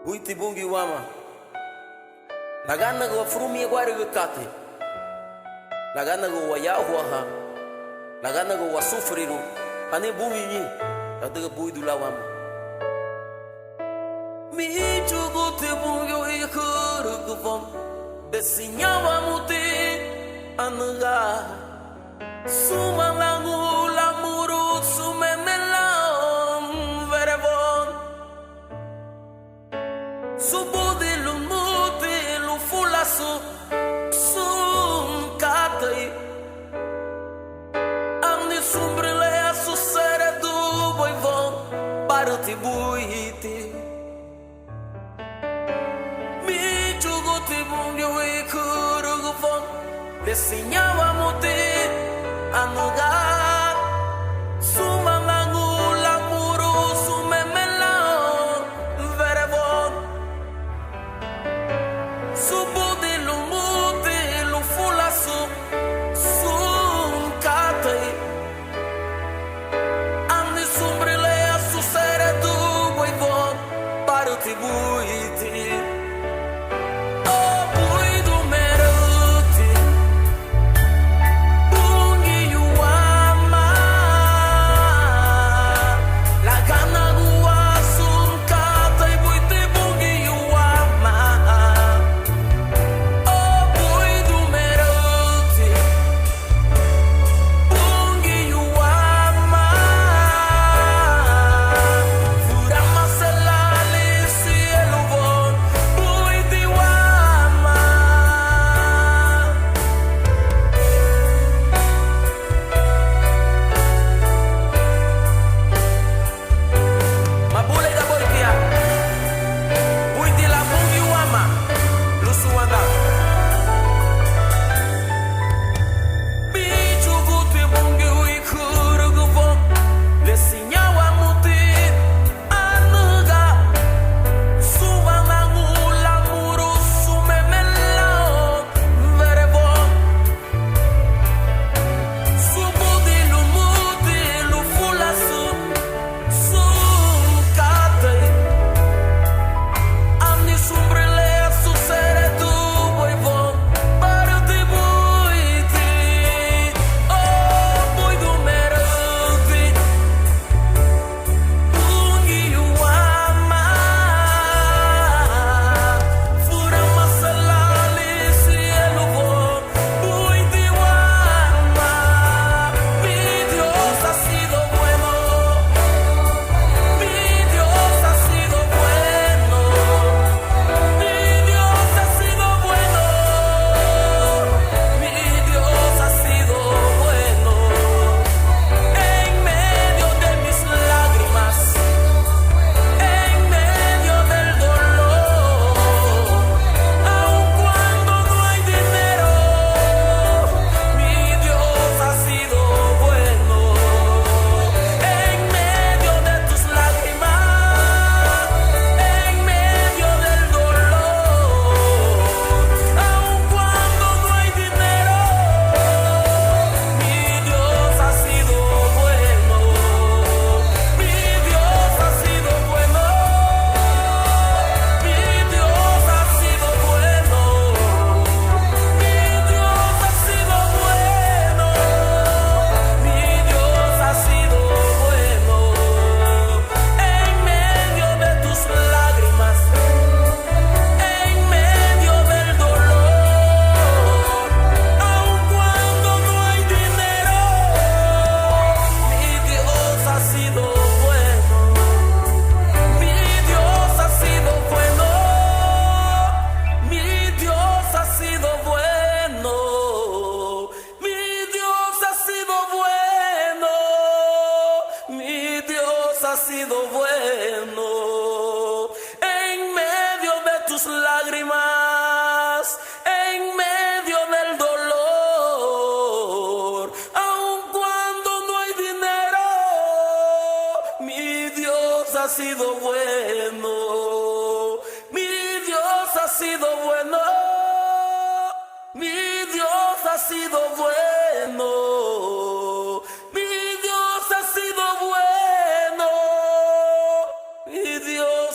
Uite bungi wama Nagana go frumi gwari go kate Nagana go waya huaha Nagana go wasufriru Ane bungi ni Yadaga bui dula wama Mi chugu te bungi o ikuru kufam Desinyawa muti Anaga Suma langu lamuru sumemelam verevon Subudi lumuti lufulasu sum katai Amni sumbrile su sere du boivon Paruti buiti Mi chuguti bungi wikuru gufon Desinyawa muti anugar Suma langu lamuru sumemelam verevon Subudi lumuti lufulasu sum katai Amni sumbrile su sere du boivon Paruti buiti Oh bui du meruti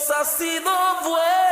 Dios ha sido bueno.